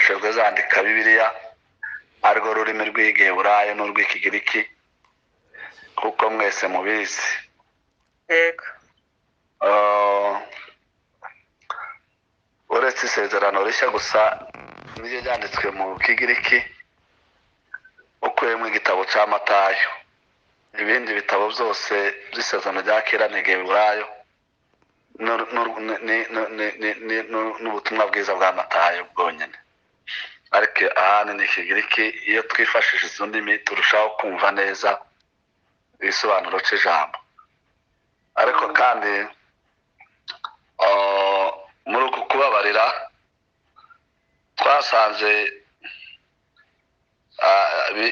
zakoreshejwe zandika Bibiliya arwo rurimi rw'Igiheburayo n'urw'Ikigiriki kuko mwese mubizi. Yego. Uretse isezerano rishya gusa niryo ryanditswe mu Kigiriki ukuyemo igitabo cya Matayo. Ibindi bitabo byose by'isezerano rya kera n'Igiheburayo n'ubutumwa bwiza bwa Matayo bwonyine. Ariko ahandi ni Ikigiriki. Iyo twifashishije izo ndimi turushaho kumva neza ibisobanuro cy'ijambo. Ariko kandi muri uku kubabarira twasanze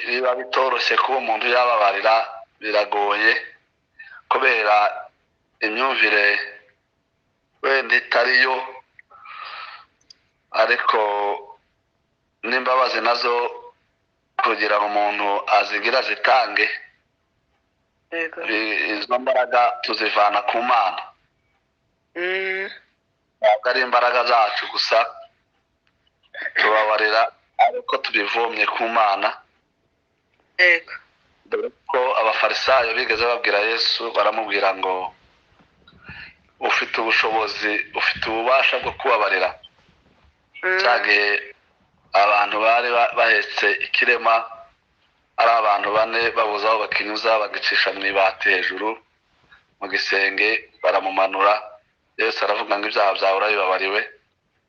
biba bitoroshye kuba umuntu yababarira, biragoye kubera imyumvire wenda itariyo, ariko n'imbabazi nazo kugira ngo umuntu azigira zitange, izo mbaraga tuzivana ku Mana. Ntabwo ari imbaraga zacu gusa tubabarira, ariko tubivomye ku Mana. Dore ko abafarisayo bigeze babwira Yesu, baramubwira ngo ufite ubushobozi, ufite ububasha bwo kubabarira. Cyagihe abantu bari bahetse ikirema ari abantu bane, babuze aho bakinyuza bagicisha mu ibati hejuru mu gisenge, baramumanura. Yesu aravuga ngo ibyaha byawe urabibabariwe.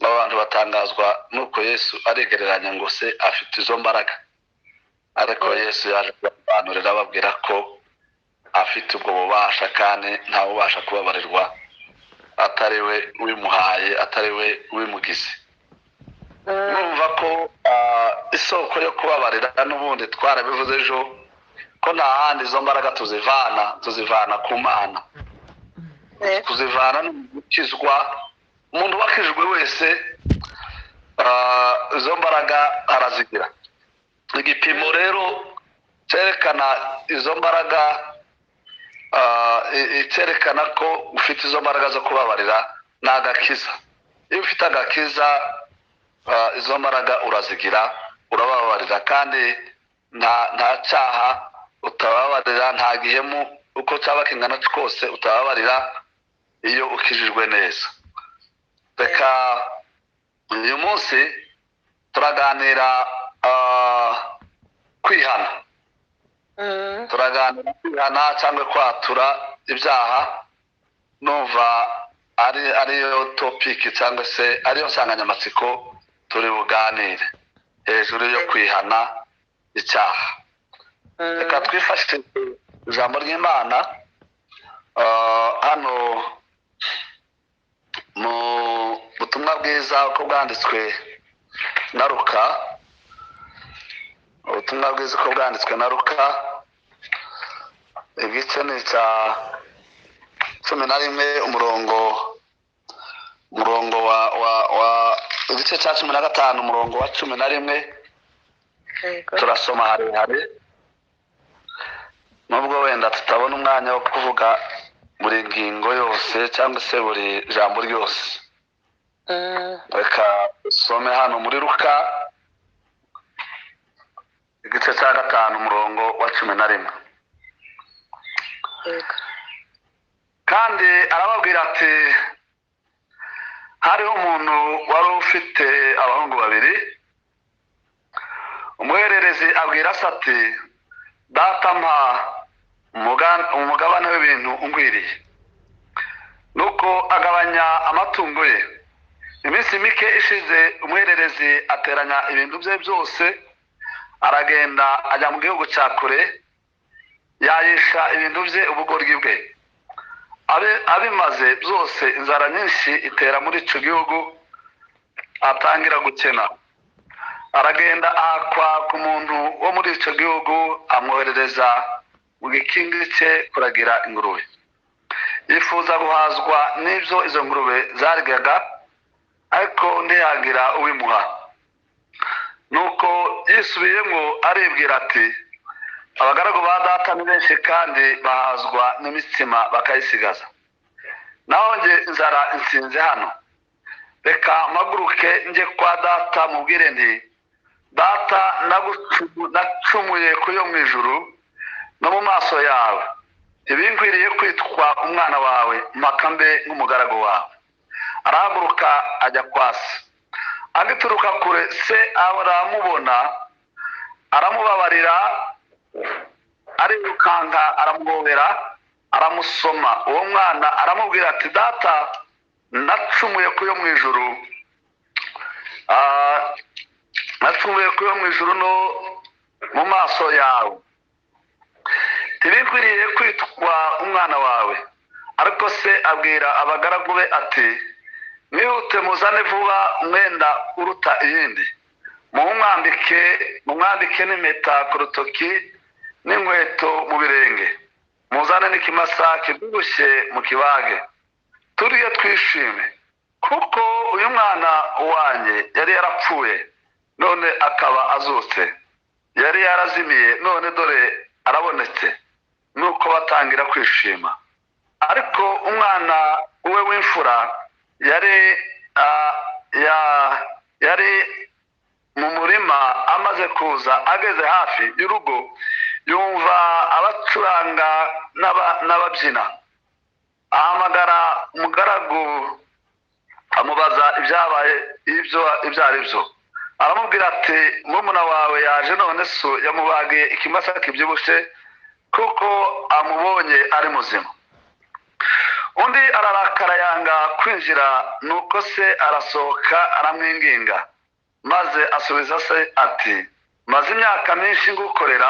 Abantu batangazwa nuko Yesu arigereranya ngo se afite izo mbaraga, ariko Yesu yaje kubasobanurira ababwira ko afite ubwo bubasha kandi nta bubasha kubabarirwa atari we wimuhaye, atari we wimugize. Numva ko isoko yo kubabarira n'ubundi twarabivuze ejo ko nta handi izo mbaraga tuzivana ku Mana. Kuzivana n'umukizwa, umuntu wakijwe wese izo mbaraga arazigira. Igipimo rero cyerekana izo mbaraga, cyerekana ko ufite izo mbaraga zo kubabarira ni agakiza. Iyo ufite agakiza, izo mbaraga urazigira, urababarira, kandi nta cyaha utababarira, nta gihemu uko cyaba kingana kose utababarira iyo ukijijwe neza. Reka uyu munsi turaganira kwihana. Turaganira kwihana cyangwa kwatura ibyaha. Numva ariyo topiki cyangwa se ariyo nsanganyamatsiko turi buganire hejuru yo kwihana icyaha. Reka twifashishe ijambo ry'Imana hano mu butumwa bwiza uko bwanditswe na Luka. Ubutumwa bwiza uko bwanditswe na Luka, igice ni cya 11 umurongo wa igice cya 15 umurongo wa 11. Turasoma harehare nubwo wenda tutabona umwanya wo kuvuga buri ngingo yose cyangwa se buri jambo ryose. Reka dusome hano muri Luka igice cya 5 umurongo wa 11. Kandi arababwira ati, hariho umuntu wari ufite abahungu babiri. Umuhererezi abwira se ati, data mpa umugabane w'ibintu ungwiriye. Nuko agabanya amatungo ye. Iminsi mike ishize, umuhererezi ateranya ibintu bye byose, aragenda ajya mu gihugu cya kure, yayisha ibintu bye ubugoryi bwe. Abimaze byose, inzara nyinshi itera muri icyo gihugu, atangira gukena. Aragenda akwa ku muntu wo muri icyo gihugu, amwoherereza mu gikingi cye kuragira ingurube. Yifuza guhazwa n'ibyo izo ngurube zaryaga, ariko ntiyagira uwimuha. Nuko yisubiyemo aribwira ati, abagaragu ba data ni benshi kandi bahazwa n'imitsima bakayisigaza, naho njye inzara insinze hano. reka mpaguruke njye kwa data mubwire nti data nacumuye ku yo mu ijuru no mu maso yawe, ibinkwiriye kwitwa umwana wawe mpaka mbe nk'umugaragu wawe. Arahaguruka ajya kwa se. Agituruka kure se aramubona, aramubabarira, arirukanka aramuhobera, aramusoma. Uwo mwana aramubwira ati data nacumuye ku yo mu ijuru, nacumuye ku yo mu ijuru no mu maso yawe, ntibinkwiriye kwitwa umwana wawe. Ariko se abwira abagaragu be ati mwihute muzane vuba umwenda uruta iyindi, mumwambike n'impeta ku rutoki n'inkweto mu birenge, muzane n'ikimasa kibyibushye mu kibage, turiye twishime. Kuko uyu mwana wanjye yari yarapfuye none akaba azutse, yari yarazimiye none dore arabonetse. Nuko batangira kwishima. Ariko umwana we w'imfura yari mu murima, amaze kuza ageze hafi y'urugo yumva abacuranga n'ababyina. Ahamagara umugaragu amubaza ibyabaye ibyo ari byo. Aramubwira ati murumuna wawe yaje, none so yamubagiye ikimasa kibyibushye kuko amubonye ari muzima. Undi ararakara yanga kwinjira, nuko se arasohoka aramwinginga, maze asubiza se ati maze imyaka myinshi ngukorera,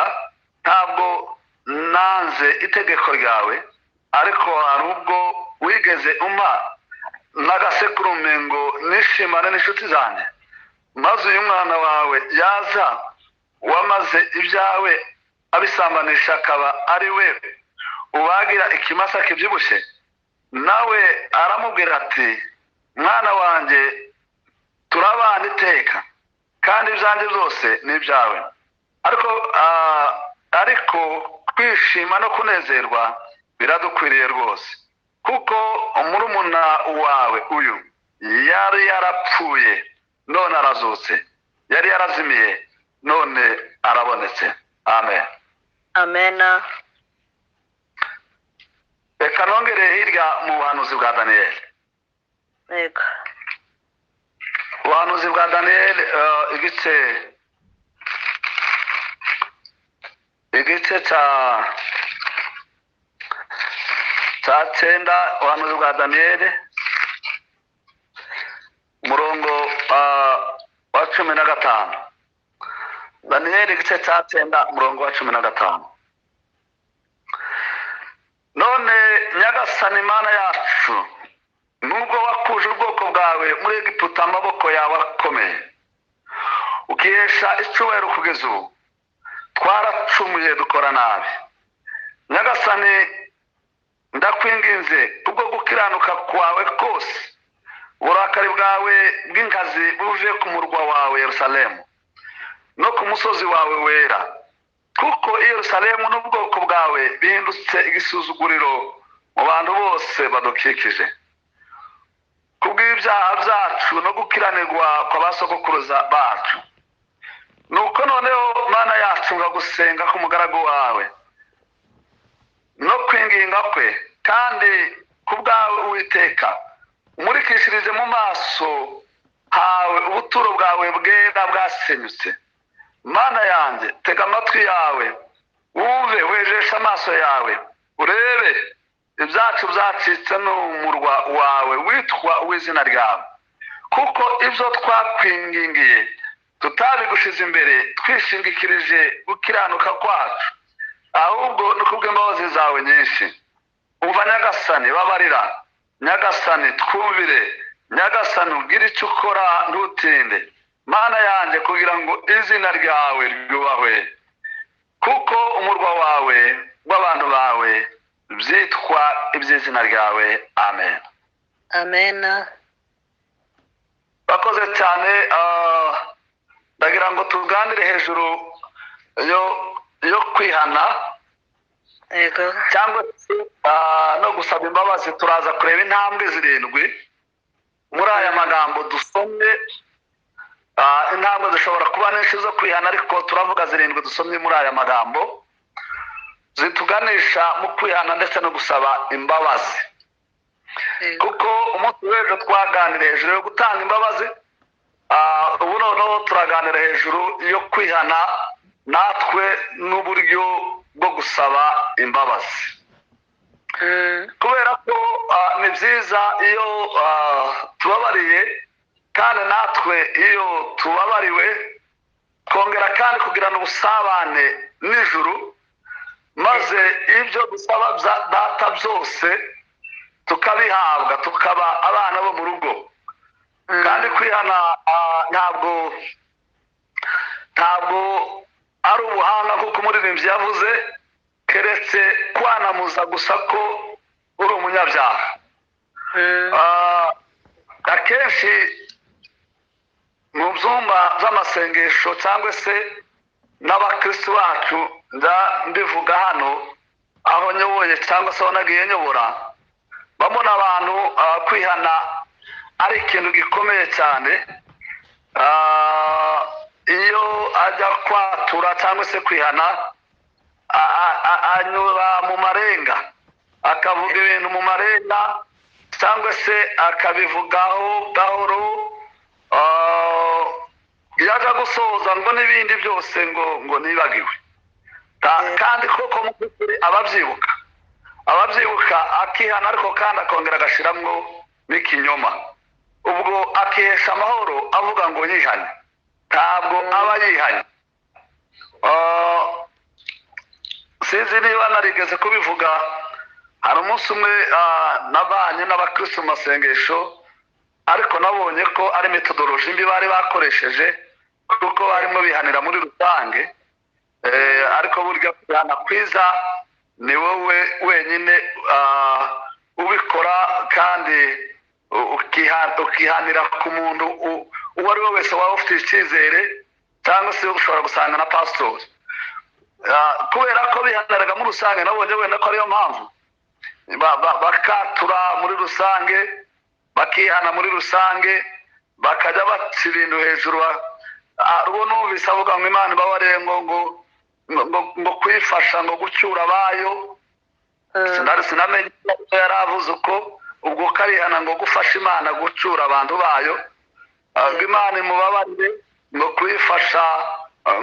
ntabwo nanze itegeko ryawe, ariko hari ubwo wigeze umpa n'agasekurume ngo nishimane n'inshuti zanjye. Maze uyu mwana wawe yaza, wamaze ibyawe abisambanisha, akaba ari we ubagira ikimasa kibyibushye. Nawe aramubwira ati mwana wanjye turabana iteka, kandi ibyanjye byose ni ibyawe. Ariko kwishima no kunezerwa biradukwiriye rwose, kuko murumuna wawe uyu yari yarapfuye none arazutse, yari yarazimiye none arabonetse. Amen. Amena. Reka nongere hirya mu buhanuzi bwa Daniyeli. Yego. Ubuhanuzi bwa Daniyeli igice cya 9. Ubuhanuzi bwa Daniyeli umurongo wa 15. Daniyeli igice cya 9 umurongo wa 15. None Nyagasani Mana yacu, nubwo wakuje ubwoko bwawe muri Egiputa amaboko yawe akomeye, ukihesha icyubahiro kugeza ubu, twaracumuye dukora nabi. Nyagasani ndakwinginze kubwo gukiranuka kwawe kose, uburakari bwawe bw'inkazi buve ku murwa wawe Yerusalemu no ku musozi wawe wera, kuko Yerusalemu n'ubwoko bwawe bihindutse igisuzuguriro mu bantu bose badukikije. Kubw'ibyaha byacu no gukiranirwa kw'abasogokuruza bacu, nuko noneho Mana yacu ngagusenga k'umugaragu wawe no kwinginga kwe, kandi kubwawe Uwiteka umurikishirize mu maso hawe ubuturo bwawe bwera bwasenyutse. Mana yanjye tega amatwi yawe wumve, wejesha amaso yawe urebe ibyacu byacitse n'umurwa wawe witwa uw'izina ryawe, kuko ibyo twakwingingiye tutabigushize imbere twishingikirije gukiranuka kwacu, ahubwo no kubw'imbabazi zawe nyinshi. Umva Nyagasani, babarira. Nyagasani twumvire. Nyagasani ugire icyo ukora ntutinde, Mana yanjye, kugira ngo izina ryawe ryubahwe, kuko umurwa wawe w'abantu bawe byitwa iby'izina ryawe. Amen. Amena. Bakoze cyane. Ndagira ngo tuganire hejuru yo kwihana, Yego. cyangwa no gusaba imbabazi. Turaza kureba intambwe 7 muri aya magambo dusomye intambwe zishobora kuba nyinshi zo kwihana, ariko turavuga zirindwi dusomye muri aya magambo zituganisha mu kwihana ndetse no gusaba imbabazi. Kuko umunsi w'ejo twaganiriye hejuru yo gutanga imbabazi, ubu noneho turaganira hejuru yo kwihana natwe n'uburyo bwo gusaba imbabazi. Kubera ko ni byiza iyo tubabariye, kandi natwe iyo tubabariwe twongera kandi kugirana ubusabane n'ijuru, maze ibyo dusaba data byose tukabihabwa, tukaba abana bo mu rugo. Kandi kwihana ntabwo ari ubuhanga nk'uko umuririmbyi yavuze, keretse kwanamuza gusa ko uri umunyabyaha. Akenshi mu byumba by'amasengesho cyangwa se n'abakristo bacu, mbivuga hano aho nyoboye cyangwa se aho nagiye nyobora, babona abantu kwihana ari ikintu gikomeye cyane. Iyo ajya kwatura cyangwa se kwihana, anyura mu marenga, akavuga ibintu mu marenga cyangwa se akabivugaho gahoro. Iyo ajya gusoza ngo n'ibindi byose ngo nibagiwe. Kandi koko mu by'ukuri ababyibuka akihana, ariko kandi akongera agashyiramo n'ikinyoma. Ubwo akihesha amahoro avuga ngo yihanye, ntabwo aba yihanye. Sinzi niba narigeze kubivuga, hari umunsi umwe nabanye n'abakristo mu masengesho, ariko nabonye ko ari metodoloji mbi bari bakoresheje, kuko barimo bihanira muri rusange. Ariko burya kwihana kwiza ni wowe wenyine ubikora, kandi ukihanira ku muntu uwo ari we wese waba ufite icyizere, cyangwa se ushobora gusanga na pasitori. Kubera ko bihaniraga muri rusange, nabonye wenda ko ariyo mpamvu bakatura muri rusange, bakihana muri rusange, bakajya baca ibintu hejuru. Ubu numvise avuga ngo Imana ibabarire, ngo kwifasha, ngo gucyura abayo. Sinamenye ko yari avuze uko, ubwo karihana ngo gufasha Imana gucyura abantu bayo. Ngo Imana imubabarire, ngo kwifasha,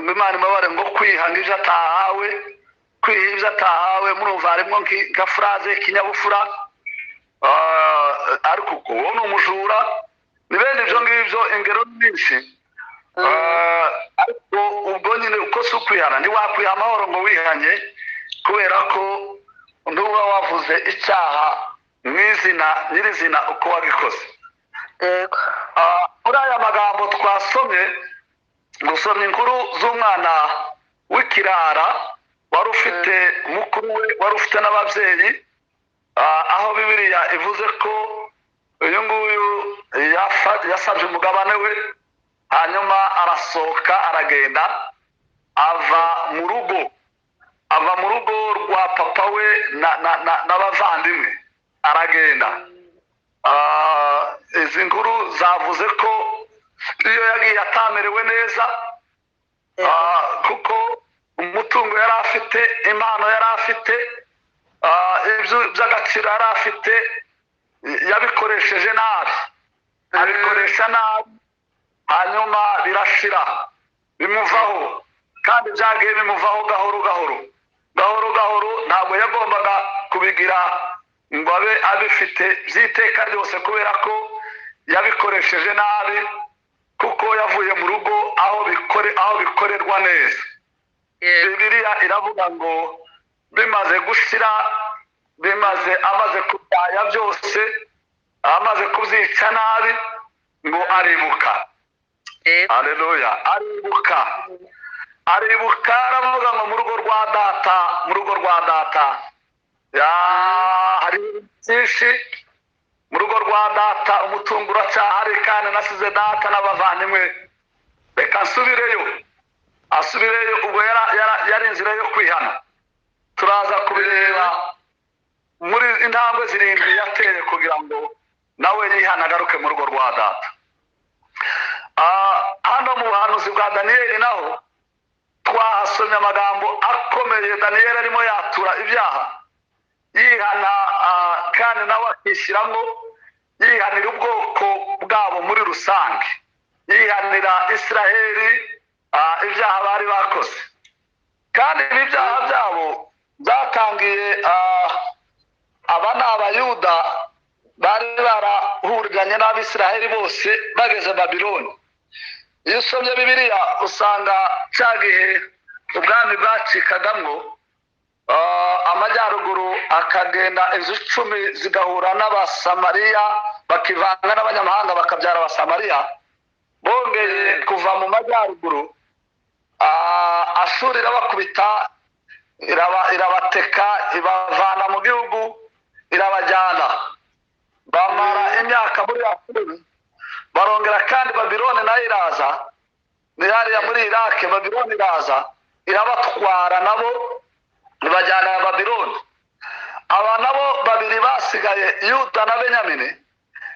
ngo Imana imubabarire, ngo kwihanga ibyo atahawe, kwiha ibyo atahawe. Murumva harimo nka furaze y'ikinyabupfura, ariko uko wowe ni umujura. Ni bene ibyo ngibyo, ingero nyinshi. Ariko ubwo nyine uko si ukwihana, ntiwakwiha amahoro ngo wihanye, kubera ko ntuba wavuze icyaha mu izina nyirizina uko wabikoze. Muri aya magambo twasomye, dusomye inkuru z'umwana w'ikirara wari ufite mukuru we, wari ufite n'ababyeyi, aho Bibiliya ivuze ko uyu nguyu yasabye umugabane we, hanyuma arasohoka aragenda, ava mu rugo rwa papa we n'abavandimwe, aragenda. Izi nkuru zavuze ko iyo yagiye atamerewe neza, kuko umutungo yari afite, impano yari afite, by'agaciro yari afite, yabikoresheje nabi, abikoresha nabi, hanyuma birashira, bimuvaho. Kandi byagiye bimuvaho gahoro gahoro. Ntabwo yagombaga kubigira ngo abe abifite by'iteka ryose, kubera ko yabikoresheje nabi, kuko yavuye mu rugo aho bikorerwa neza. Bibiliya iravuga ngo bimaze gushira, amaze kubaya byose, amaze kubyica nabi, ngo aribuka. Haleluya. Aribuka aravuga ngo mu rugo rwa data hari byinshi. Mu rugo rwa data umutungo uracyahari, kandi nasize data n'abavandimwe, reka asubireyo. Ubwo yari inzira yo kwihana. Turaza kubireba muri intambwe zirindwi yateye kugira ngo nawe yihane. satani agaruke mu rugo rwa data. Hano mu buhanuzi bwa daniyeli naho twahasomye amagambo akomeye. daniyeli arimo yatura ibyaha, yihana, kandi nawe akishyiramo, yihanira ubwoko bwabo muri rusange, yihanira Isiraheli ibyaha bari bakoze. kandi ibi byaha byabo byatangiye, aba ni abayuda bari barahuriranye n'Abisiraheli bose bageze Babiloni. Iyo usomye Bibiliya usanga cya gihe ubwami bwacikagamo, amajyaruguru akagenda inzu 10 zigahura n'Abasamariya, bakivanga n'abanyamahanga bakabyara Abasamariya. Bongeye kuva mu majyaruguru, Ashuri irabakubita, irabateka, ibavana mu gihugu, irabajyana. Bamara imyaka muri Ashuri, barongera kandi Babiloni nayo iraza, ni hariya muri Iraki. Babiloni iraza irabatwara nabo, ibajyana ya Babiloni. Aba nabo babiri basigaye, Yuda na Benyamini,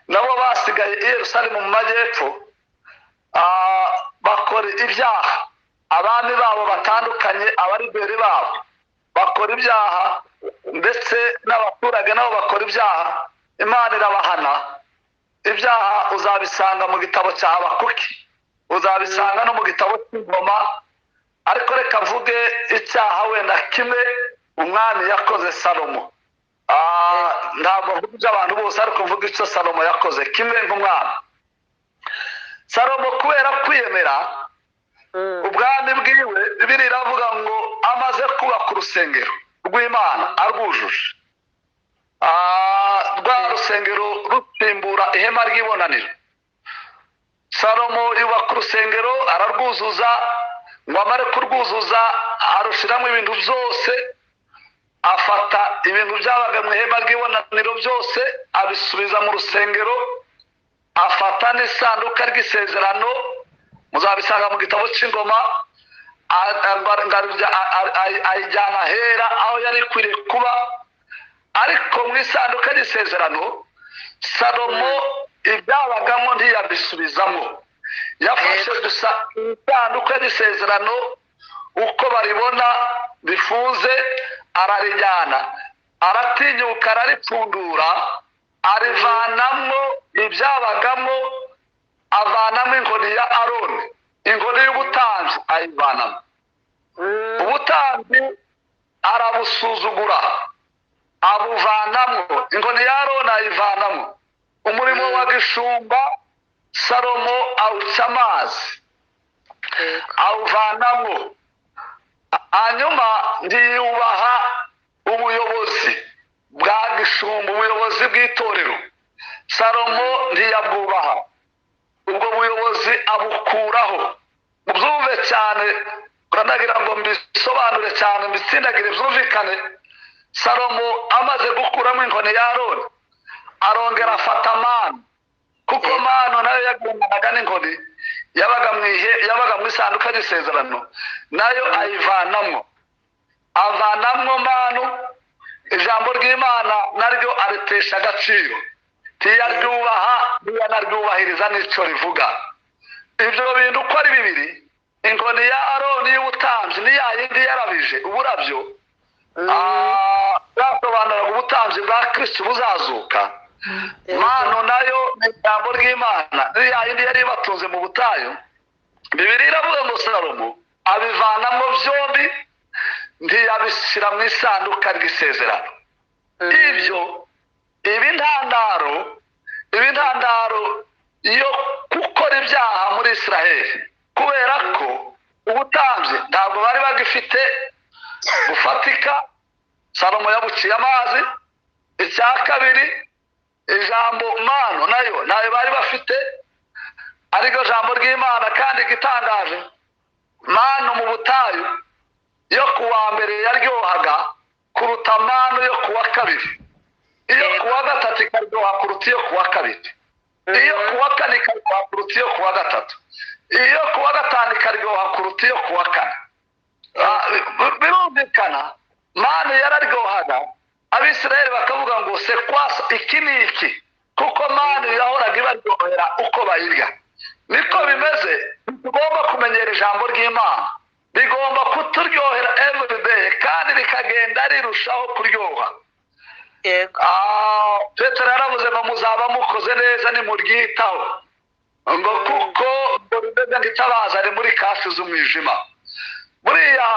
nabo basigaye i Yerusalemu mu majyepfo, bakora ibyaha. Abami babo batandukanye, abariberi babo bakora ibyaha, ndetse n'abaturage nabo bakora ibyaha. Imana irabahana. Ibyaha uzabisanga mu gitabo cya Habakuki, uzabisanga no mu gitabo cy'Ingoma. Ariko reka mvuge icyaha wenda kimwe umwami yakoze, Salomo. Ntabwo mvuga iby'abantu bose, ariko mvuga icyo Salomo yakoze kimwe nk'umwami. Salomo kubera kwiyemera ubwami bwiwe, Bibiliya iravuga ngo amaze kubaka urusengero rw'Imana arwujuje, rwa rusengero rusimbura ihema ry'ibonaniro. Salomo yubaka urusengero ararwuzuza, ngo amare kurwuzuza arushiramo ibintu byose, afata ibintu byabaga mu ihema ry'ibonaniro byose abisubiza mu rusengero, afata n'isanduka ry'isezerano, muzabisanga mu gitabo cy'Ingoma, ayijyana ahera aho yari ikwiriye kuba. Ariko mu isanduka ry'isezerano Salomo ibyabagamo ntiyabisubizamo, yafashe gusa isanduka ry'isezerano uko baribona bifunze, ararijyana, aratinyuka, araripfundura, arivanamo ibyabagamo, avanamo inkoni ya Aroni, inkoni y'ubutambyi ayivanamo. Ubutambyi arabusuzugura, abuvanamo, inkoni ya Aroni ayivanamo. Umurimo wa gishumba Salomo awuca amazi, awuvanamo. Hanyuma ntiyubaha ubuyobozi bwa gishumba, ubuyobozi bw'itorero. Salomo ntiyabwubaha, ubwo buyobozi abukuraho. Mubyumve cyane, uranagira ngo mbisobanure cyane, mbitsindagire byumvikane. Salomo amaze gukuramo inkoni ya Aroni, arongera afata manu, kuko manu nayo yagendanaga n'inkoni, yabaga mu isanduka ry'isezerano, nayo ayivanamo. Avanamo manu, ijambo ry'Imana naryo aritesha agaciro, ntiyaryubaha, ntiyanaryubahiriza n'icyo rivuga. Ibyo bintu uko ari bibiri, inkoni ya Aroni y'ubutambyi ni ya yindi yarabije uburabyo, bwasobanuraga ubutambyi bwa Kristo buzazuka. Manu nayo ni ijambo ry'Imana, ni ya yindi yari ibatunze mu butayu. Bibiliya iravuga ngo Salomo abivanamo byombi, ntiyabishyira mu isanduka ry'isezerano. Ibi ntandaro yo gukora ibyaha muri Isiraheli, kubera ko ubutambyi ntabwo bari bagifite bufatika. Salomo yabuciye amazi. Icya kabiri, ijambo manu nayo ntayo bari bafite, ariko jambo ry'Imana. Kandi igitangaje, manu mu butayu yo kuwa mbere yaryohaga kuruta manu yo kuwa kabiri. Iyo kuwa gatatu ikaryoha kuruta iyo kuwa kabiri. Iyo kuwa kane ikaryoha kuruta iyo kuwa gatatu. Iyo kuwa gatanu ikaryoha kuruta iyo kuwa kane. Birumvikana manu yararyohaga, Abisirayeli bakavuga ngo se kwasa iki ni iki, kuko mani yahoraga ibaryohera uko bayirya. Niko bimeze, tugomba kumenyera ijambo ry'Imana, rigomba kuturyohera everyday kandi rikagenda rirushaho kuryoha. Yego. Petero yaravuze ngo muzaba mukoze neza nimuryitaho, ngo kuko bimeze nk'itabaza ari muri kasi z'umwijima. Buriya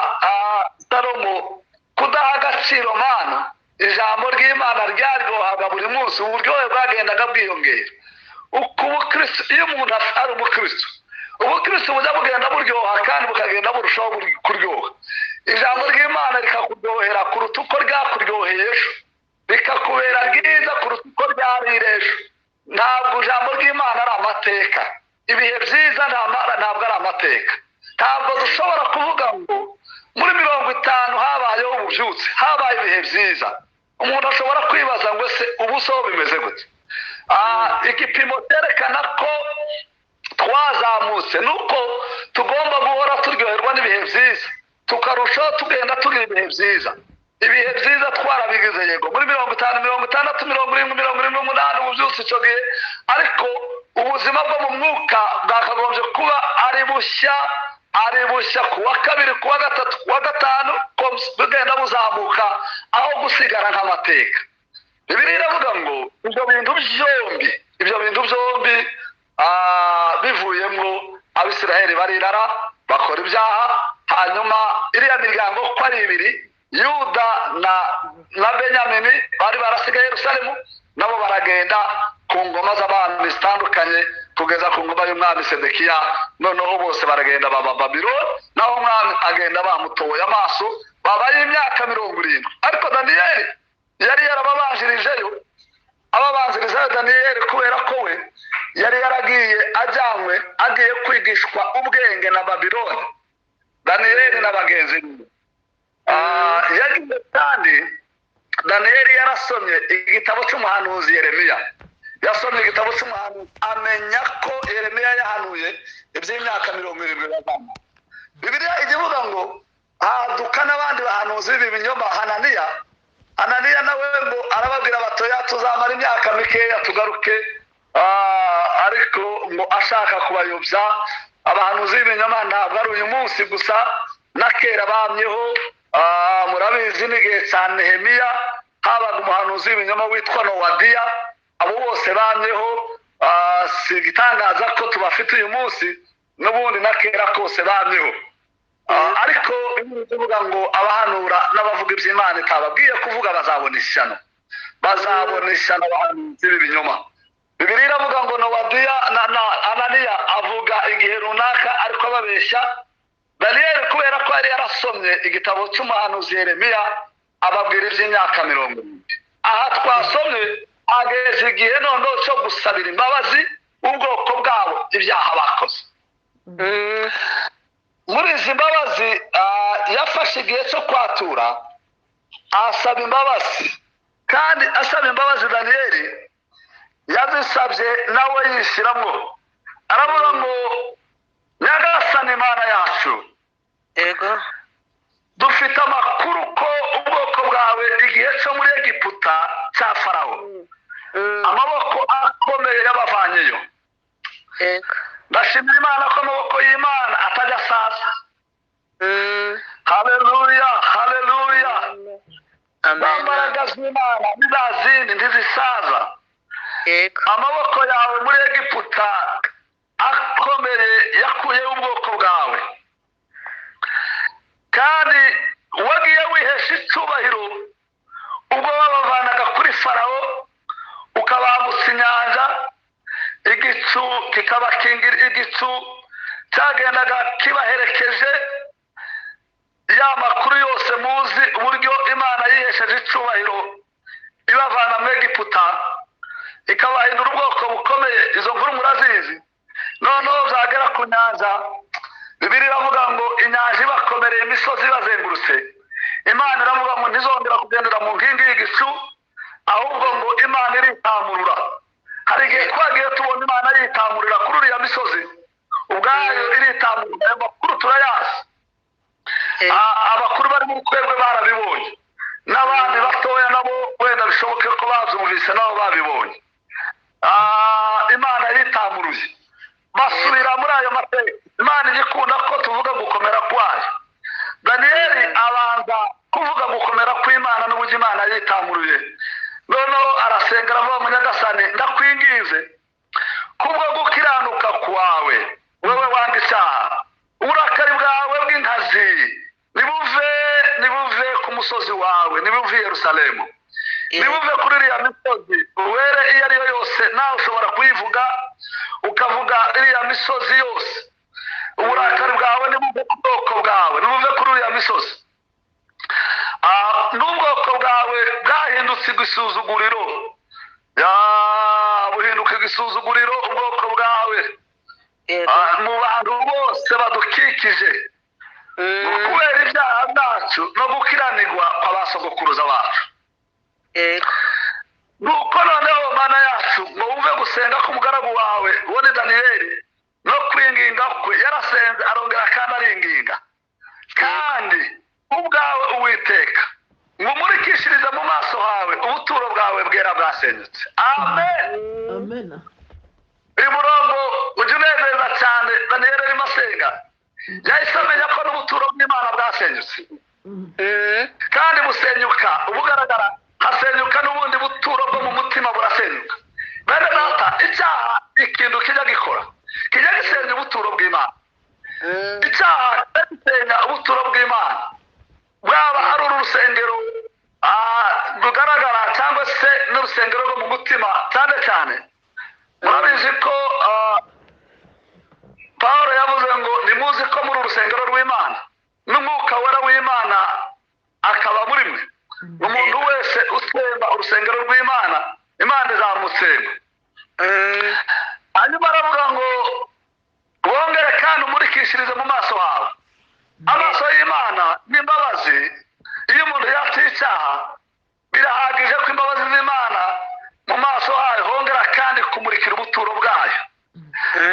Salomo kudaha agaciro mana ijambo ry'Imana ryaryohaga buri munsi, uburyohe bwagendaga bwiyongera. Uko ubukristo, iyo umuntu ari umukristo, ubukristo bujya bugenda buryoha kandi bukagenda burushaho kuryoha. Ijambo ry'Imana rikakuryohera kuruta uko ryakuryoheye ejo, rikakubera ryiza kuruta uko ryari ejo. Ntabwo ijambo ry'Imana ari amateka, ibihe byiza ntabwo ari amateka. Ntabwo dushobora kuvuga ngo muri 50 habayeho ububyutse, habaye ibihe byiza. Umuntu ashobora kwibaza ngo se ubu so bimeze gute? Igipimo cyerekana ko twazamutse nuko tugomba guhora turyoherwa n'ibihe byiza, tukarushaho tugenda tugira ibihe byiza. Ibihe byiza twarabigize yego muri 50, 60, 70, 78 ububyutse icyo gihe, ariko ubuzima bwo mu mwuka bwakagombye kuba ari bushya kuwa kabiri, kuwa gatatu, kuwa gatanu, bugenda buzamuka aho gusigara nk'amateka. Bibiliya iravuga ngo ibyo bintu byombi bivuyemo Abisiraheli barirara bakora ibyaha, hanyuma iriya miryango ko ari ibiri, Yuda na Benyamini bari barasigaye Yerusalemu, nabo baragenda ku ngoma z'abami zitandukanye kugeza ku ngoma y'umwami Sedekiya. Noneho bose baragenda baba Babyloni, naho umwami agenda bamutoye amaso, babaye imyaka 70. Ariko Daniyeli yari yarababanjirijeyo, ababanzirizayo Daniyeli kubera ko we yari yaragiye agiye kwigishwa ubwenge na Babyloni, Daniyeli na bagenzi be. Yagize kandi Daniyeli yarasomye igitabo cy'umuhanuzi Yeremiya. Yasomye igitabo cy'umuhanuzi amenya ko Yeremiya yahanuye iby'imyaka 70 bazama. Bibiliya ivuga ngo haduka n'abandi bahanuzi b'ibinyoma. Hananiya nawe ngo arababwira batoya tuzamara imyaka mikeya tugaruke, ariko ngo ashaka kubayobya. Abahanuzi b'ibinyoma ntabwo ari uyu munsi gusa, na kera bamyeho. Murabizi n'igihe cya Nehemiya habaga umuhanuzi w'ibinyoma witwa Nowadiya. Abo bose bamyeho, si igitangaza ko tubafite uyu munsi, n'ubundi na kera kose bamyeho. Ariko bivuga ngo abahanura n'abavuga iby'Imana itababwiye kuvuga bazabona ishyano abahanuzi b'ibinyoma. Bibiliya iravuga ngo Nowadiya na Hananiya avuga igihe runaka ariko ababeshya. Daniyeli kubera ko yari yarasomye igitabo cy'umuhanuzi Yeremiya ababwira iby'imyaka 70. Aha twasomye ageze igihe noneho cyo gusabira imbabazi ubwoko bwabo ibyaha bakoze. Muri izi mbabazi yafashe igihe cyo kwatura, asaba imbabazi, kandi asaba imbabazi Daniyeli yazisabye nawe yishyiramo. Aravuga ngo Nyagasani Imana yacu, Yego. dufite amakuru ko ubwoko bwawe igihe cyo muri Egiputa cya Farawo amaboko akomeye yabavanyeyo. Yego. Ndashimira Imana ko amaboko y'Imana atajya sasa. Haleluya, haleluya. Imbaraga z'Imana ntizazindi ntizisaza. Yego. Amaboko yawe muri Egiputa akomeye yakuyeho ubwoko bwawe, kandi wagiye wihesha icyubahiro ubwo babavanaga kuri Farawo, ukabambutsa inyanja, igicu kikabakingira, igicu cyagendaga kibaherekeje. Ya makuru yose muzi uburyo Imana yihesheje icyubahiro ibavana mu Egiputa ikabahindura ubwoko bukomeye. Izo nkuru murazizi. Noneho zagera ku nyanja, Bibiliya iravuga ngo inyanja ibakomereye, imisozi ibazengurutse. Imana iravuga ngo ntizongera kugendera mu nkingi y'igicu, ahubwo ngo Imana iritamurura. Hari igihe twagiye tubona Imana yitamurira kuri uriya misozi, ubwayo iritamurura. Ayo makuru turayazi, abakuru bari muri twebwe barabibonye, n'abandi batoya nabo wenda bishoboke ko bazumvise nabo babibonye. imana yitamuruye basubira muri ayo mateka. Imana igikunda ko tuvuga gukomera kwayo. Daniyeli abanza kuvuga gukomera kw'Imana n'uburyo Imana yitamuruye. Noneho arasenga aravuga ngo Nyagasani ndakwingize kubwo gukiranuka kwawe wewe wanga icyaha, uburakari bwawe bw'inkazi nibuve ku musozi wawe, nibuve i Yerusalemu, nibuve kuri iriya misozi were iyo ari yo yose. Nawe ushobora kuyivuga ukavuga iriya misozi yose. Uburakari bwawe nibuve ku bwoko bwawe, nibuve kuri iriya misozi. N'ubwoko bwawe bwahindutse igisuzuguriro, buhinduka igisuzuguriro ubwoko bwawe mu bantu bose badukikije, kubera ibyaha byacu no gukiranirwa kw'abasogokuruza bacu. Nuko noneho Mana yacu ngo wumve gusenga k'umugaragu wawe ubone Daniyeli no kwinginga kwe. Yarasenze arongera kandi aringinga, kandi ubwawe Uwiteka ngumurikishirize mu maso hawe ubuturo bwawe bwera bwasenyutse. Amen. Uyu murongo ujya unezeza cyane. Daniyeli arimo asenga yahise amenya ko n'ubuturo bw'Imana bwasenyutse, kandi busenyuka ubugaragara, hasenyuka n'ubundi buturo bwo mu mutima burasenyuka. Bene data, icyaha ikintu kijya gikora kijya gisenya ubuturo bw'Imana. Icyaha kijya gisenya ubuturo bw'Imana, bwaba ari urusengero rugaragara cyangwa se n'urusengero rwo mu mutima. Cyane cyane murabizi ko Pawulo yavuze ngo nimuzi ko muri urusengero rw'Imana n'umwuka wera w'Imana akaba muri mwe. Umuntu wese usemba urusengero rw'Imana, Imana izamutsemba. Hanyuma aravuga ngo wongere kandi umurikishirize mu maso hawe. Amaso y'Imana n'imbabazi. Iyo umuntu yatiye icyaha birahagije ko imbabazi z'Imana mu maso hayo hongera kandi kumurikira ubuturo bwayo.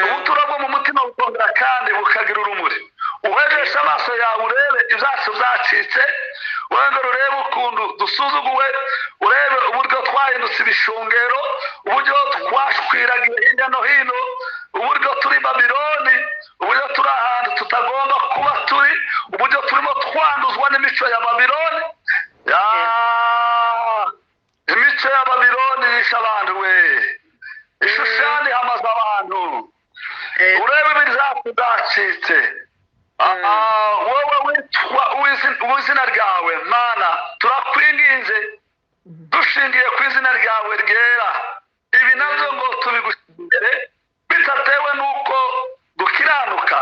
Ubuturo bwo mu mutima bukongera kandi bukagira urumuri. Uhejeshe amaso yawe urebe ibyacu byacitse, wongere urebe ukuntu dusuzuguwe, urebe uburyo twahindutse ibishungero, uburyo twashwiragiye hirya no hino, uburyo turi Babiloni, uburyo turi ahantu tutagomba kuba turi, uburyo turimo twanduzwa n'imico ya Babiloni. Imico ya Babiloni yishe abantu we, ishushani hamaze abantu. Urebe ibyacu byacitse. Wowe witwa uw'izina ryawe Mana, turakwinginze dushingiye ku izina ryawe ryera, ibi nabyo ngo tubigushyire bitatewe n'uko dukiranuka,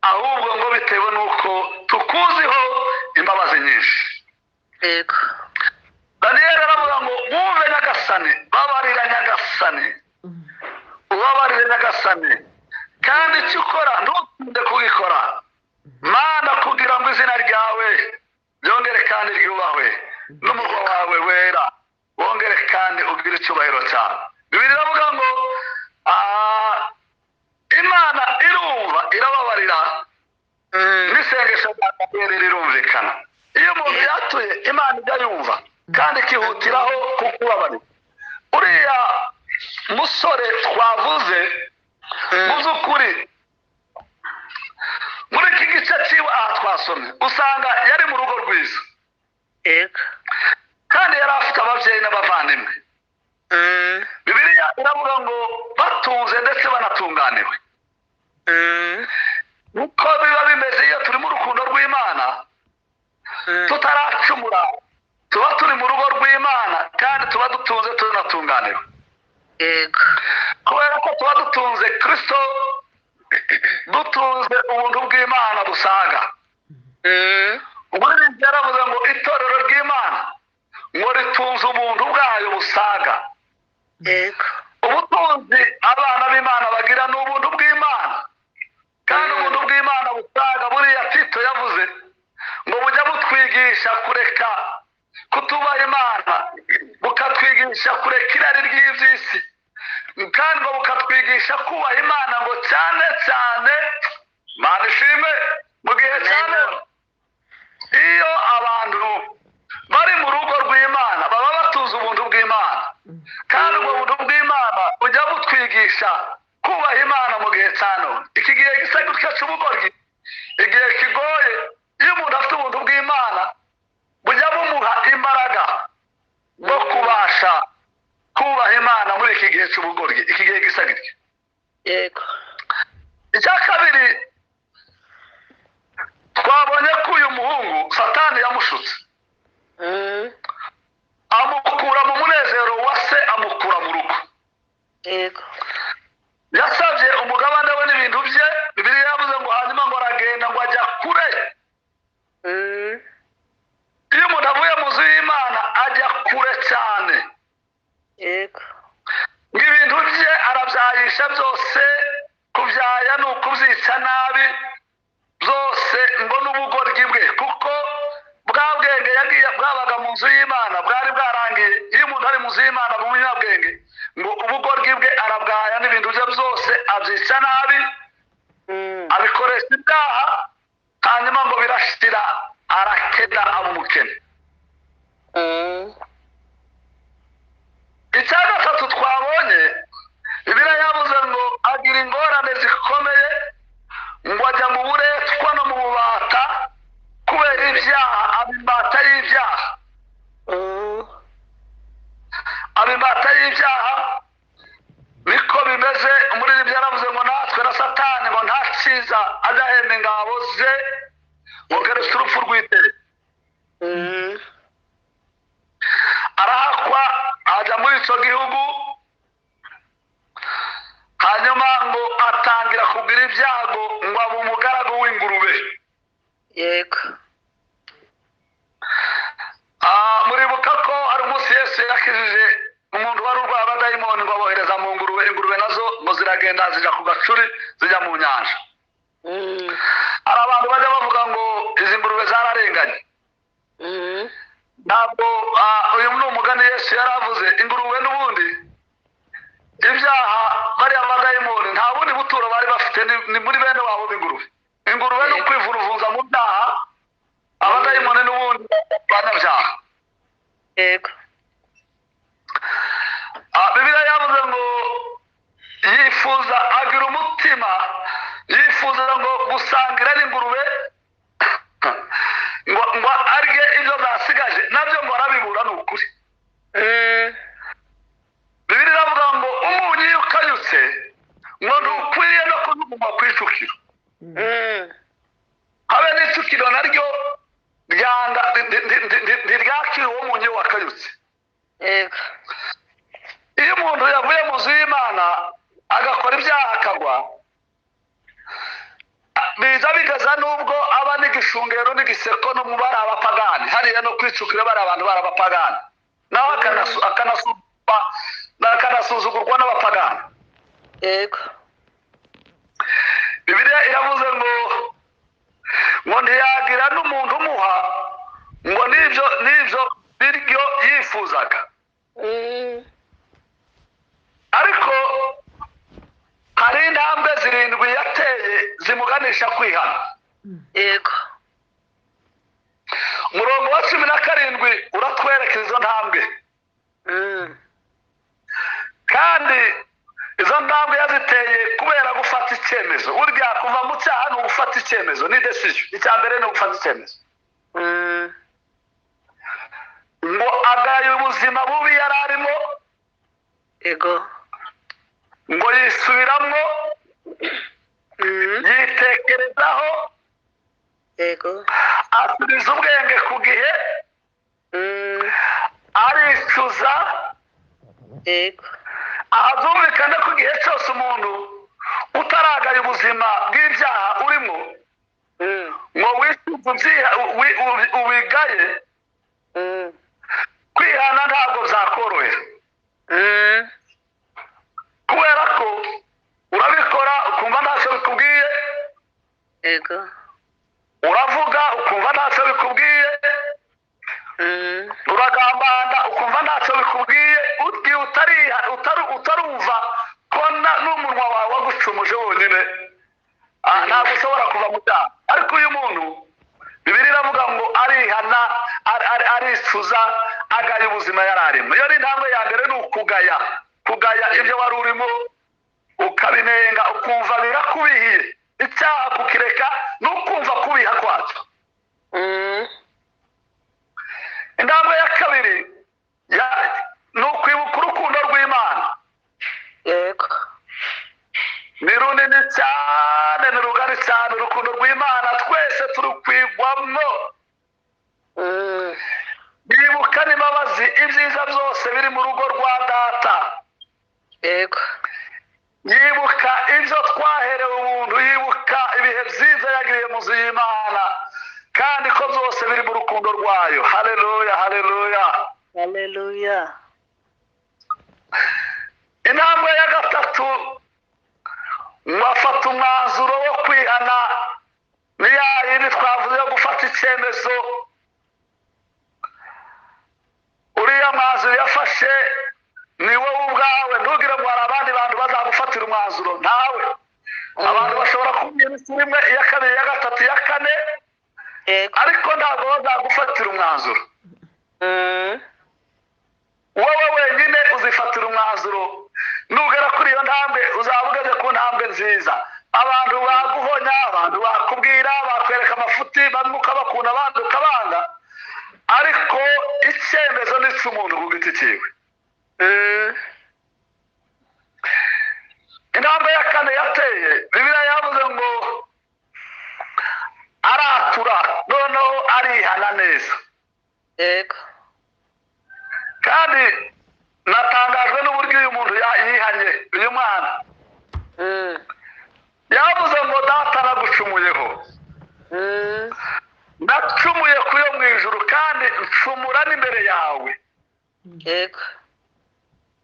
ahubwo ngo bitewe n'uko tukuziho imbabazi nyinshi. Daniyeli aravuga ngo wumve Nyagasani, babarira Nyagasani, ubabarire Nyagasani, kandi icyo ukora ntutinde kugikora. Mana, kugira ngo izina ryawe ryongere kandi ryubahwe, n'umurwa wawe wera wongere kandi ugire icyubahiro cyawe. Bibiliya iravuga ngo Imana irumva irababarira, n'isengesho rya Daniyeli rirumvikana. Iyo umuntu yatuye Imana ijya yumva kandi ikihutiraho kukubabarira. Uriya musore twavuze mu by'ukuri muri iki gice cyiwe aha twasomye usanga yari mu rugo rwiza, kandi yari afite ababyeyi n'abavandimwe. Bibiliya iravuga ngo batunze ndetse banatunganiwe. Uko biba bimeze iyo turi mu rukundo rw'Imana tutaracumura, tuba turi mu rugo rw'Imana kandi tuba dutunze tunatunganiwe. Kubera ko tuba dutunze Kristo, dutunze ubuntu bw'Imana busaga. Umuririmbyi yaravuze ngo itorero ry'Imana ngo ritunze ubuntu bwayo busaga. Ubutunzi abana b'Imana bagira ni ubuntu bw'Imana, kandi ubuntu bw'Imana busaga. Buriya Tito yavuze ngo bujya butwigisha kureka kutubaha Imana, bukatwigisha kureka irari ry'iby'isi, kandi ngo bukatwigisha kubaha Imana ngo cyane cyane. Mana ishimwe mu gihe cyane iyo abantu bari mu rugo rw'Imana baba batuze ubuntu bw'Imana, kandi ubwo buntu bw'Imana bujya kutwigisha kubaha Imana mu gihe cya none. Iki gihe gisa gutya cy'ubugoryi, igihe kigoye, iyo umuntu afite ubuntu bw'Imana bujya bumuha imbaraga bwo kubasha kubaha Imana muri iki gihe cy'ubugoryi, iki gihe gisa gutya. Yego. Icya kabiri, twabonye ko uyu muhungu Satani yamushutse, amukura mu munezero wa se, amukura mu rugo. Yego. Yasabye umugabane we n'ibintu bye. Bibiliya yavuze ngo hanyuma ngo aragenda ngo ajya kure. Iyo umuntu avuye mu nzu y'Imana ajya kure cyane. Yego. Ngo ibintu bye arabyayisha byose, kubyaya ni ukubyica nabi byose, ngo n'ubugoryi bwe, kuko bwa bwenge yagiye bwabaga mu nzu y'Imana bwari bwarangiye. Iyo umuntu ari mu nzu y'Imana mu munyabwenge, ngo ubugoryi bwe arabwaya n'ibintu bye byose abyica nabi, abikoresha ibyaha, hanyuma ngo birashira arakena aba umukene. Icya gatatu twabonye, Bibiliya yavuze ngo agira ingorane zikomeye, ngo ajya mu buretwa no mu bubata kubera ibyaha, aba imbata y'ibyaha. Aba imbata y'ibyaha, niko bimeze. Muri Bibiliya yaravuze ngo natwe na Satani ngo nta cyiza adahemba ingabo ze, ngo keretse urupfu rw'iteka. Arahakwa ajya muri icyo gihugu, hanyuma ngo atangira kugira ibyago, ngo abe umugaragu w'ingurube. Yego. Muribuka ko hari umunsi Yesu yakijije umuntu wari urwaye abadayimoni, ngo abohereza mu ngurube. Ingurube nazo ngo ziragenda zijya ku gacuri, zijya mu nyanja. Hari abantu bajya bavuga ngo izi ngurube zararenganye. Ntabwo uyu ni umugani Yesu yaravuze. Ingurube n'ubundi ibyaha bariya badayimoni nta bundi buturo bari bafite, ni muri bene wabo b'ingurube. Ingurube ni ukwivuruvunza mu byaha, abadayimoni n'ubundi banabyaha. Yego. Bibiliya yavuze ngo yifuza, agira umutima yifuza ngo gusangira n'ingurube, ngo arye ibyo zasigaje, nabyo ngo arabibura. Ni ukuri. Bibiliya iravuga ngo umunyu iyo ukanyutse ngo ntukwiriye no kujugunywa ku icukiro. Habe n'icukiro naryo ntiryakira uwo munyu wakanyutse. Yego. Iyo umuntu yavuye mu nzu y'Imana agakora ibyaha akagwa, biza bigaza nubwo aba n'igishungero n'igiseko no mu bari abapagani, hariya no kwicukira bari abantu bari abapagani, nawe akanasuzugurwa n'abapagani. Yego. Bibiliya iravuze ngo ntiyagira n'umuntu umuha ngo n'ibyo biryo yifuzaga. Ariko hari intambwe 7 yateye zimuganisha kwihana. Yego. Umurongo wa 17 uratwereka izo ntambwe. Kandi izo ntambwe yaziteye kubera gufata icyemezo. Urya kuva mu cyaha no gufata icyemezo, ni decision. Icya mbere no gufata icyemezo. Ngo agaye ubuzima bubi yararimo. Yego. Ngo yisubiramo, yitekerezaho. Yego. Asubiza ubwenge ku gihe, aricuza. Yego. Ahazumvikana ko igihe cyose umuntu utaragaye ubuzima bw'ibyaha urimo, ngo wicuze ubigaye, kwihana ntabwo byakorohera. Kubera ko urabikora ukumva ntacyo bikubwiye. Yego. Uravuga ukumva ntacyo bikubwiye. Uragambana ukumva ntacyo bikubwiye. Utarumva ko n'umunwa wawe wagucumuje wonyine, ntabwo ushobora kuva mu cyaha. Ariko uyu muntu, Bibiliya iravuga ngo arihana, aricuza, agaya ubuzima yararimo. Iyo ni intambwe ya mbere, ni ukugaya ibyo wari urimo, ukabinenga ukumva birakubihiye icyaha kukireka n'ukumva kubiha kwacyo. Intambwe ya kabiri ni ukwibuka urukundo rw'Imana. Yego. Ni runini cyane, ni rugari cyane urukundo rw'Imana, twese turukwigwamo. Bibuka n'imbabazi, ibyiza byose biri mu rugo rwa Data. Yego. Yibuka ibyo twaherewe ubuntu, yibuka ibihe byiza yagiriye mu nzu y'Imana, kandi ko byose biri mu rukundo rwayo. Haleluya, haleluya, Haleluya. intambwe ya gatatu wafata umwanzuro wo kwihana, ni ya yindi twavuze yo gufata icyemezo. Uriya mwanzuro yafashe ni wowe ubwawe, ntugire ngo hari abandi bantu bazagufatira umwanzuro. Ntawe. Abantu bashobora kubwira isi rimwe, iya kabiri, iya gatatu, iya kane, ariko ntabwo bazagufatira umwanzuro. Wowe wenyine uzifatira umwanzuro. Nugera kuri iyo ntambwe uzaba ugeze ku ntambwe nziza. Abantu baguhonya, abantu bakubwira, bakwereka amafuti, bamwe ukabakunda abandi ukabanga, ariko icyemezo ni cy'umuntu ku giti cyiwe. Intambwe ya kane yateye, Bibiliya yavuze ngo aratura, noneho arihana neza. Yego. Kandi natangajwe n'uburyo uyu muntu yihanye, uyu mwana yavuze ngo Data nagucumuyeho, nacumuye ku yo mu ijuru kandi ncumura n'imbere yawe. Yego.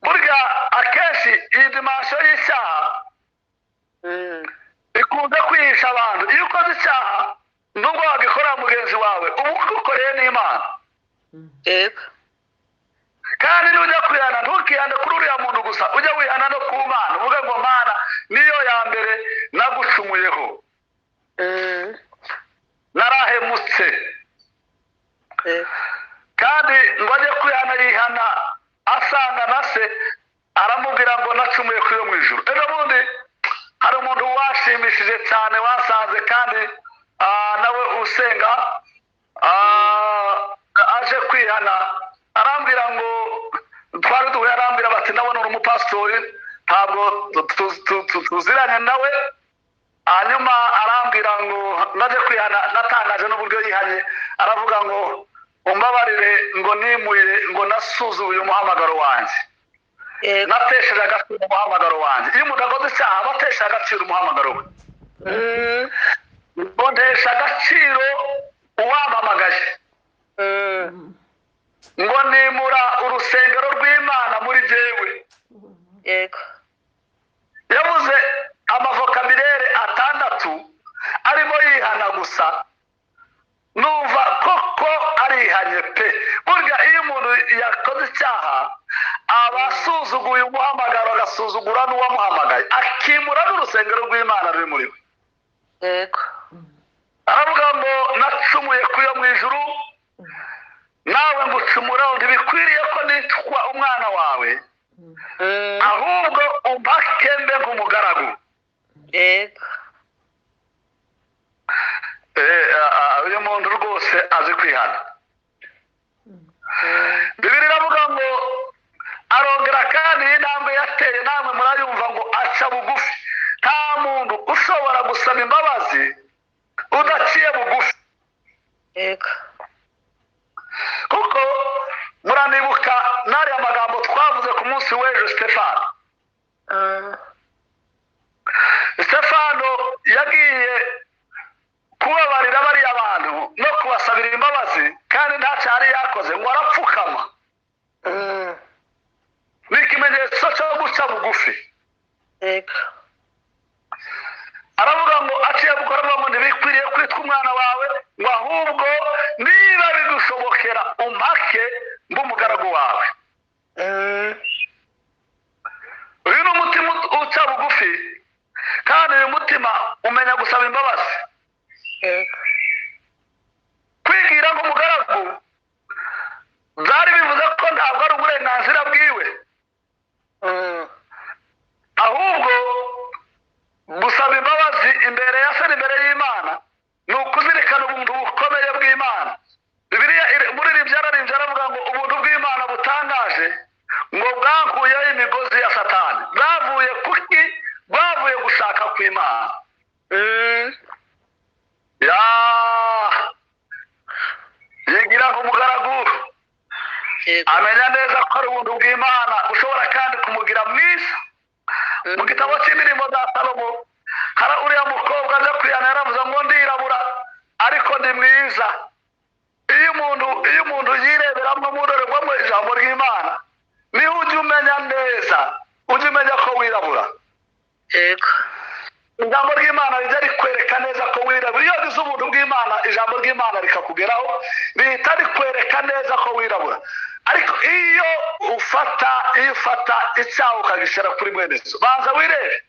Burya akenshi iyi dimansiyo y'icyaha ikunze kwihisha abantu. Iyo ukoze icyaha nubwo wagikorera mugenzi wawe, uba ugukoreye n'Imana. Yego. Kandi nujya kwihana ntukihane kuri uriya muntu gusa, ujya wihana no ku Mana, uvuga ngo Mana niyo ya mbere nagucumuyeho, narahemutse. Kandi ngo ajye kwihana, yihana asanga na se aramubwira ngo nacumuye ku yo mu ijuru. Ejo bundi hari umuntu washimishije cyane wasanze, kandi nawe usenga, aje kwihana, arambwira ngo twari duhuye, arambwira bati ndabona uri umupasitori, ntabwo tuziranye nawe. Hanyuma arambwira ngo naje kwihana, natangaje n'uburyo yihanye, aravuga ngo umbabarire ngo nimuye, ngo nasuzuye umuhamagaro wanjye, natesheje agaciro umuhamagaro wanjye. Iyo umuntu akoze icyaha aba atesheje agaciro umuhamagaro we. Ngo ntesha agaciro uwampamagaye, ngo nimura urusengero rw'Imana muri jyewe. Yego. Yavuze amavokabilere 6 arimo yihana gusa, numva koko arihanye pe. Burya iyo umuntu yakoze icyaha aba asuzuguye umuhamagaro, agasuzugura n'uwamuhamagaye, akimura n'urusengero rw'Imana ruri muri we. Yego. Aravuga ngo nacumuye ku yo mu ijuru, nawe ngucumuraho. Ntibikwiriye ko nitwa umwana wawe, ahubwo umpake mbe nk'umugaragu. Yego. Uyu muntu rwose azi kwihana. Bibiliya iravuga ngo arongera kandi intambwe yateye, namwe murayumva ngo aca bugufi. Nta muntu ushobora gusaba imbabazi udaciye bugufi. Yego. Kuko muranibuka n'ariya magambo twavuze ku munsi w'ejo, Stefano yagiye kubabarira bariya bantu no kubasabira imbabazi, kandi nta cyari yakoze, ngo arapfukama. Ni ikimenyetso cyo guca bugufi. Yego. Aravuga ngo aciye gukora, ngo ntibikwiriye kwitwa umwana wawe, ngo ahubwo niba bigushobokera umpake mbe umugaragu wawe. Uyu ni umutima uca bugufi, kandi uyu mutima umenya gusaba imbabazi. Kwigira nk'umugaragu byari bivuze ko ntabwo ari uburenganzira bwiwe, ahubwo amugira mwiza. Mu gitabo cy'indirimbo za Salomo hari uriya mukobwa aje kwiyana yaravuze ngo ndirabura ariko ndi mwiza. Iyo umuntu yireberamo mu ndorerwamo ijambo ry'Imana niho ujya umenya neza, ujya umenya ko wirabura. Yego. Ijambo ry'Imana rijya rikwereka neza ko wirabura. Iyo ugize ubuntu bw'Imana ijambo ry'Imana rikakugeraho rihita rikwereka neza ko wirabura. Ariko iyo ufata icyaha ukagishyira kuri mwene so, banza wirebe,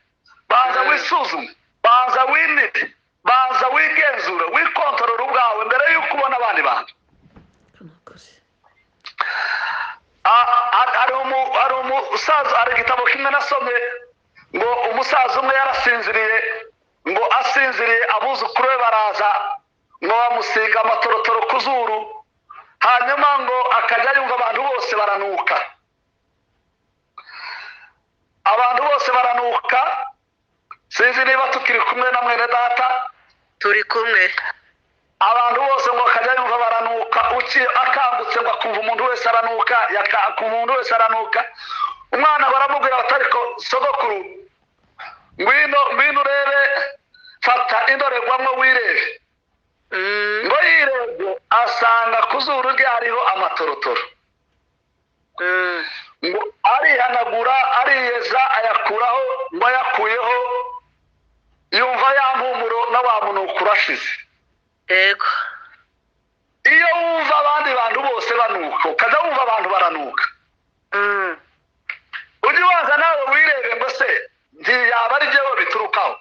banza wisuzume, banza winite, banza wigenzure, wikontorora ubwawe mbere y'uko ubona abandi bantu. Hari umusaza, hari igitabo kimwe nasomye ngo umusaza umwe yarasinziriye, ngo asinziriye abuzukuru be baraza ngo bamusiga amatorotoro ku zuru, hanyuma ngo akajya yumva abantu bose baranuka, abantu bose baranuka. Sinzi niba tukiri kumwe na mwene data. Turi kumwe. Abantu bose ngo akajya yumva baranuka, akangutse ngo akumva umuntu wese aranuka, umuntu wese aranuka. Umwana baramubwira bati ariko sogokuru, ngwino urebe, fata indorerwamo wirebe. Ngo yirebye asanga ku zuru rye hariho amatorotoro. Ngo arihanagura, ariyeza, ayakuraho, ngo ayakuyeho yumva ya mpumuro na wa munuko urashize. Yego. Iyo wumva abandi bantu bose banuka ukajya wumva abantu baranuka, ujye ubanza nawe wirebe ngo se ntiyaba ari byo biturukaho.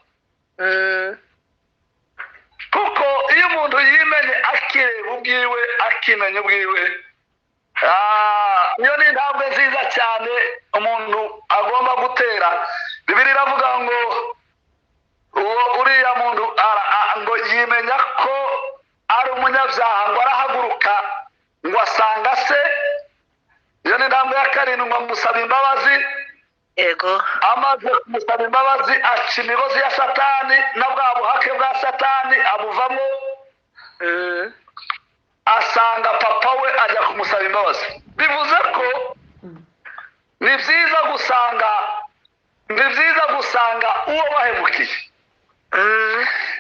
Kuko iyo umuntu yimenye akireba ubwiwe, akimenya ubwiwe, iyo ni intambwe nziza cyane umuntu agomba gutera. Bibiliya iravuga ngo uriya muntu ngo yimenya ko ari umunyabyaha, ngo arahaguruka ngo asanga se. Iyo ni intambwe ya karindwi, ngo amusaba imbabazi. Yego. Amaze kumusaba imbabazi aca imigozi ya Satani na bwa buhake bwa Satani abuvamo. Asanga papa we ajya kumusaba imbabazi. Bivuze ko ni byiza gusanga uwo wahemukiye,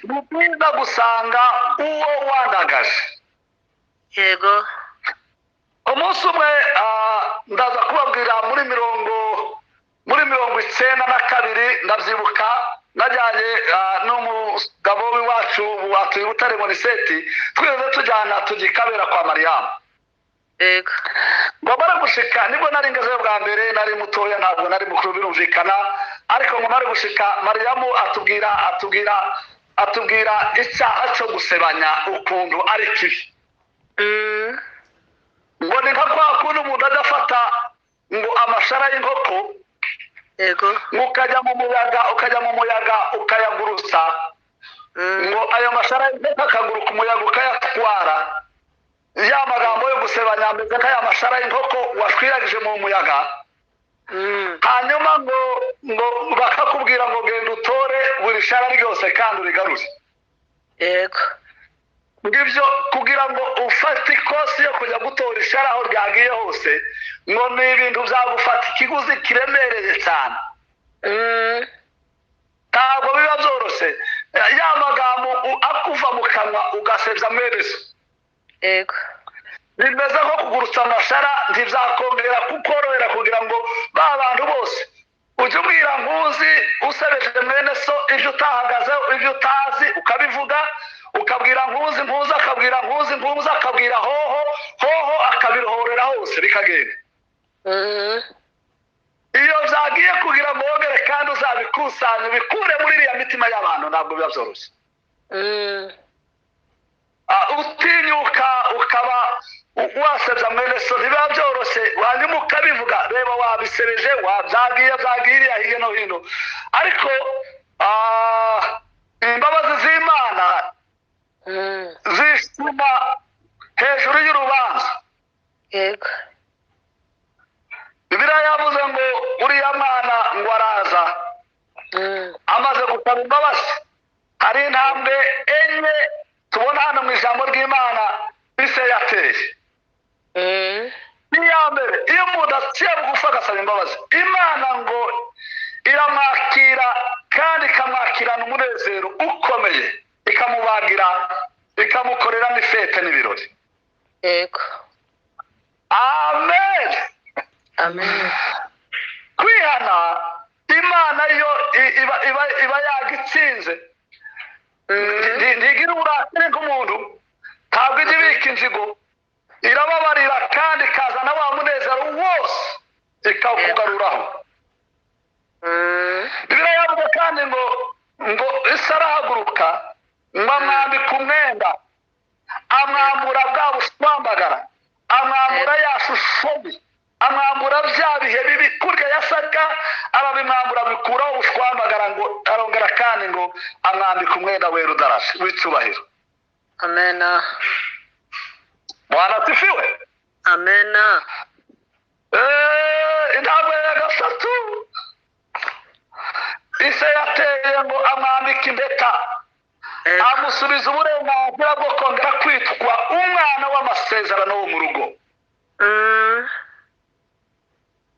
ni byiza gusanga uwo wandagaje. Yego. Umunsi umwe ndaza kubabwira muri mirongo 92 ndabyibuka, najyanye n'umugabo w'iwacu watuye Butare Moniseti, twese tujyana tugikabera kwa Mariyamu. Yego. Bamara gushika nibwo nari ngezeyo bwa mbere, nari mutoya ntabwo nari mukuru birumvikana, ariko ngo mari gushika Mariyamu atubwira icyaha cyo gusebanya ukuntu ari kibi. Ngo ni nka kwa kundi umuntu adafata ngo amashara y'inkoko. Yego. Ukajya mu muyaga ukayagurutsa, ngo ayo mashara y'inkoko akaguruka umuyaga ukayatwara. Ya magambo yo gusebanya ameze nk'aya mashara y'inkoko washwiragije mu muyaga. Hanyuma ngo bakakubwira ngo genda utore buri shara ryose kandi urigarure. Yego. Ngibyo kugira ngo ufate ikosi yo kujya gutora ishara aho ryagiye hose, ngo ni ibintu byagufata ikiguzi kiremereye cyane. Ntabwo biba byoroshye. Ya magambo akuva mu kanwa ugasebya mwene so. Yego. Bimeze nko kugurutsa amashara, ntibyakongera kukorohera kugira ngo ba bantu bose ujye ubwira nkuzi usebeje mwene so ibyo utahagazeho, ibyo utazi ukabivuga, ukabwira nkuzi akabwira nkuzi akabwira hoho akabirohorera hose bikagenda. Iyo byagiye kugira ngo wongere kandi uzabikusanye bikure muri iriya mitima y'abantu, ntabwo biba byoroshye. Utinyuka ukaba wasebya mwene so ntibiba byoroshye, hanyuma ukabivuga, reba wabisebeje, byagiye hirya no hino. Ariko imbabazi z'Imana zishima hejuru y'urubanza. Yego. Bibiliya yavuze ngo uriya mwana ngo araza amaze gusaba imbabazi. Hari intambwe enye tubona hano mu ijambo ry'Imana bise yateye. Iya mbere, iyo umuntu aciye bugufi agasaba imbabazi, Imana ngo yego amen. amen Kwihana Imana yo iba yagitsinze. Ntigira uburakari bw'umuntu, ntabwo ijya ibika inzigo, irababarira kandi ikazana wa munezero wose ikawukugaruraho. Bibiliya yavuze kandi ngo Isi arahaguruka ngo amwambike umwenda, amwambura bwa bushwambagara, amwambura ya shusho mbi, amwambura bya bihe bibi kurya yasaga, arabimwambura bikuraho ubushwambagara, ngo arongera kandi ngo amwambike umwenda wera udarashe w'icyubahiro. amena Bwana asifiwe. amena Intambwe ya gatatu, Ise yateye ngo amwambike impeta, amusubiza uburenganzira bwo kongera kwitwa umwana w'amasezerano wo mu rugo.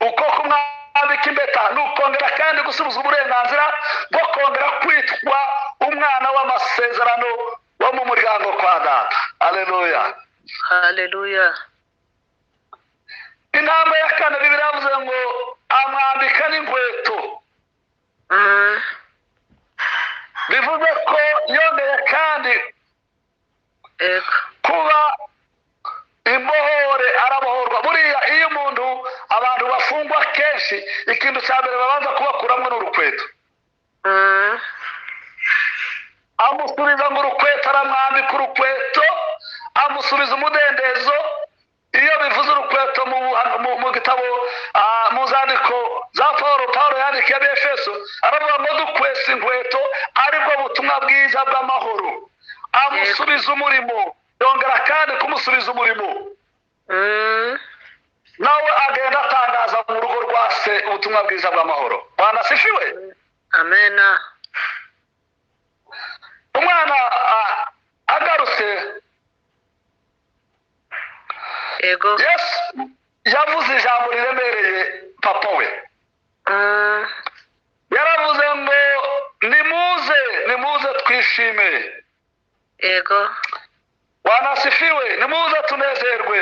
Uko kumwambika impeta ni ukongera kandi gusubiza uburenganzira bwo kongera kwitwa umwana w'amasezerano wo mu muryango kwa data. Haleluya, haleluya intambwe ya kane, Bibiliya yavuze ngo amwambika n'inkweto. Bivuze ko yongeye kandi kuba imbohore, arabohorwa. Buriya iyo umuntu, abantu bafungwa kenshi, ikintu cya mbere babanza kubakuramo n'urukweto. Amusubiza ngo urukweto, aramwambika urukweto, amusubiza umudendezo. Iyo bivuze urukweto mu gitabo, mu zandiko za Pawulo yandikiye Abefeso, aravuga ngo dukwesa inkweto aribwo butumwa bwiza bw'amahoro. Amusubiza umurimo, yongera kandi kumusubiza umurimo. Nawe agenda atangaza mu rugo rwa se ubutumwa bwiza bw'amahoro. Bwana asifiwe. amena Umwana agarutse, yego Yesu yavuze ijambo riremereye papa we. Yaravuze ngo nimuze twishime. yego Bwana asifiwe. Nimuze tunezerwe.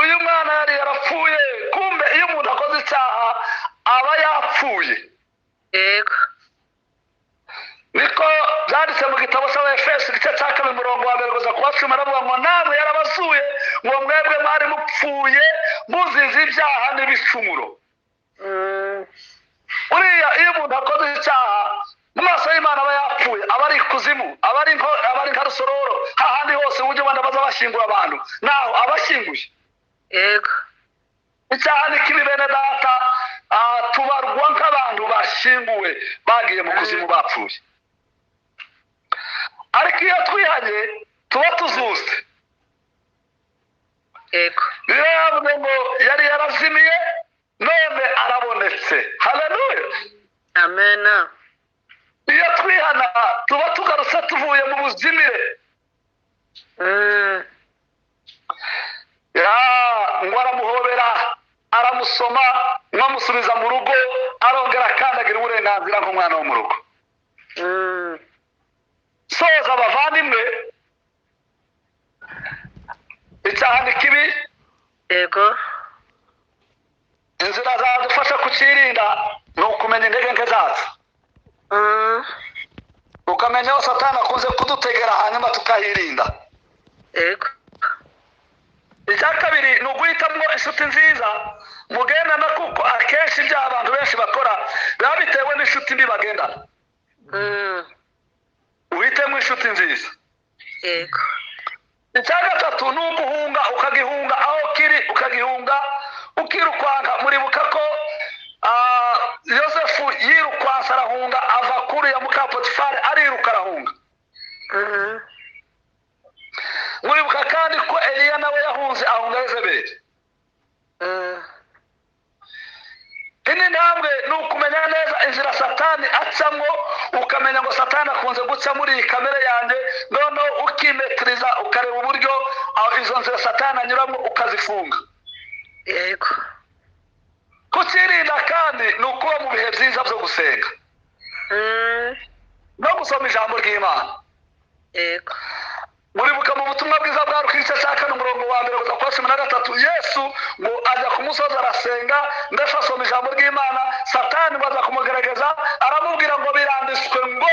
Uyu mwana yari yarapfuye. Kumbe iyo umuntu akoze icyaha aba yapfuye. yego Niko byanditse mu gitabo cy'Abefeso igice cya 2 umurongo wa 1 kugeza ku wa 10, aravuga ngo namwe yarabasuye ngo mwebwe mwari mupfuye muzize ibyaha n'ibicumuro. Uriya iyo umuntu akoze icyaha mu maso y'Imana aba yapfuye, aba ari ikuzimu, aba ari nka rusororo, hahandi hose ujye ubona baza bashyingura abantu, naho abashyinguye. yego Icyaha ni kibi bene data, tubarwa nk'abantu bashyinguwe bagiye mu kuzimu bapfuye. Ariko iyo twihanye tuba tuzutse. yego Bibiliya yavuze ngo yari yarazimiye none arabonetse. Haleluya. amena Iyo twihana tuba tugarutse tuvuye mu buzimire. Ngo aramuhobera, aramusoma, mwamusubiza mu rugo, arongera kandi agira uburenganzira nk'umwana wo mu rugo. Soza abavandimwe, icyaha ni kibi. yego Inzira zadufasha kukirinda ni ukumenya intege nke zacu, ukamenya aho Satani akunze kudutegera, hanyuma tukahirinda. yego Icya kabiri ni uguhitamo inshuti nziza mugendana, kuko akenshi ibyaha abantu benshi bakora biba bitewe n'inshuti mbi bagendana. Uhitemo inshuti nziza. yego Icya gatatu ni uguhunga, ukagihunga aho kiri, ukagihunga ukirukanka. Muribuka ko Yosefu yirukwanse arahunga, ava kuri ya muka Potifari, ariruka arahunga. Muribuka kandi ko Eliya nawe yahunze ahunga Yezebeli. Indi ntambwe ni ukumenya neza inzira Satani acamwo, ukamenya ngo Satani akunze guca muri iyi kamere yanjye, noneho ukimetiriza, ukareba uburyo izo nzira Satani anyuramo ukazifunga. yego Kukirinda kandi ni ukuba mu bihe byiza byo gusenga no gusoma ijambo ry'Imana. yego muribuka mu butumwa bwiza bwa Luka igice cya 4 umurongo wa 1 kugeza kwa 13 Yesu ngo ajya ku musozi arasenga ndetse asoma ijambo ry'Imana. Satani ngo aza kumugerageza aramubwira ngo biranditswe ngo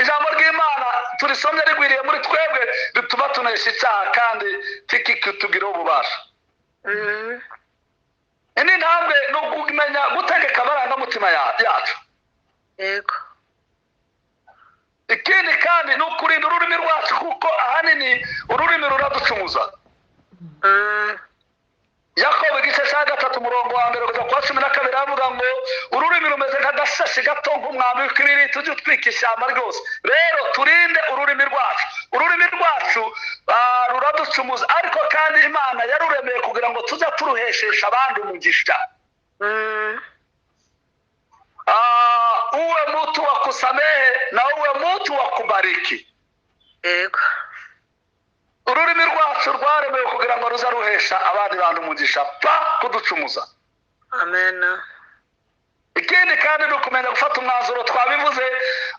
ijambo ry'Imana turisomye rigwiriye muri twebwe bituma tunesha icyaha kandi tikikitugiraho ububasha. Indi ntambwe ni ukumenya gutegeka amarangamutima yacu. Yego. Ikindi kandi ni ukurinda ururimi rwacu kuko ahanini ururimi ruraducumuza. Yakobo igice cya 3 umurongo wa 1 kugeza kwa 12 avuga ngo ururimi rumeze nk'agasashi gato nk'umwambi w'ikibiriti ujya utwika ishyamba rwose. Rero turinde ururimi rwacu. Ururimi rwacu ruraducumuza ariko kandi Imana yaruremeye kugira ngo tujya turuheshesha abandi umugisha. Uwe mtu wa kusamehe na uwe mtu wa kubariki. Yego. Ururimi rwacu rwaremewe kugira ngo ruzaruhesha abandi bantu umugisha pa kuducumuza. Amen. Ikindi kandi ni ukumenya gufata umwanzuro twabivuze.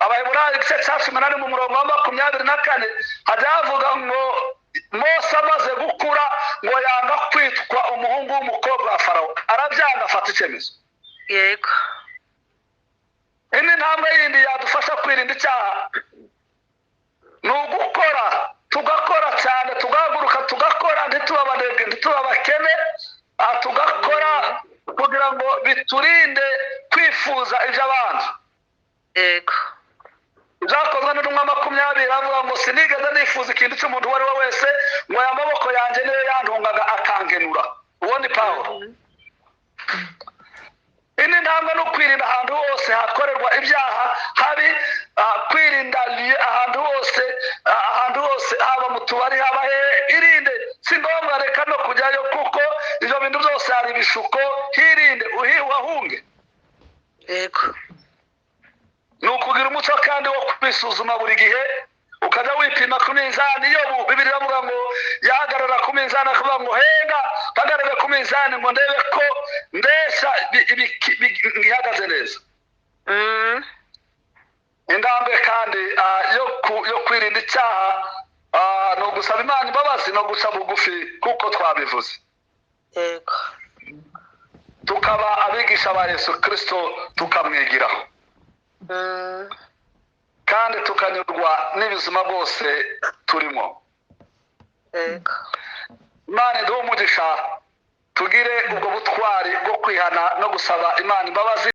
Abaheburayo igice cya 18 mu murongo wa 24 hajya havuga ngo Mose amaze gukura ngo yanga kwitwa umuhungu w'umukobwa wa Farawo arabyanga afata icyemezo. Yego. Indi ntambwe yindi yadufasha kwirinda icyaha ni ugukora, tugakora cyane, tugahaguruka tugakora, ntitubabanebwe ntitubabakene, tugakora kugira ngo biturinde kwifuza iby'abandi. Yego. Byakozwe n'intumwa 20 avuga ngo sinigeze nifuza ikintu cy'umuntu uwo ari we wese ngo aya maboko yanjye niyo yantungaga akangenura. Uwo ni Pawulo. Indi ntambwe no kwirinda ahantu hose hakorerwa ibyaha habi, kwirinda ahantu hose haba mu tubari haba irinde. Si ngombwa reka no kujyayo kuko ibyo bintu byose hari ibishuko, hirinde uhahunge. Yego. Ni ukugira umuco kandi wo kwisuzuma buri gihe ukajya wipima ku minzani. Iyo Bibiliya ivuga ngo yahagarara ku minzani akavuga ngo henga mpagarare ku minzani ngo ndebe ko ndesha ihagaze neza. Intambwe kandi yo kwirinda icyaha ni ugusaba Imana imbabazi no guca bugufi kuko twabivuze. Yego. Tukaba abigisha ba Yesu Kristo tukamwigiraho kandi tukanyurwa n'ibizima bwose turimo. Yego. Imana iduhe umugisha tugire ubwo butwari bwo kwihana no gusaba Imana imbabazi.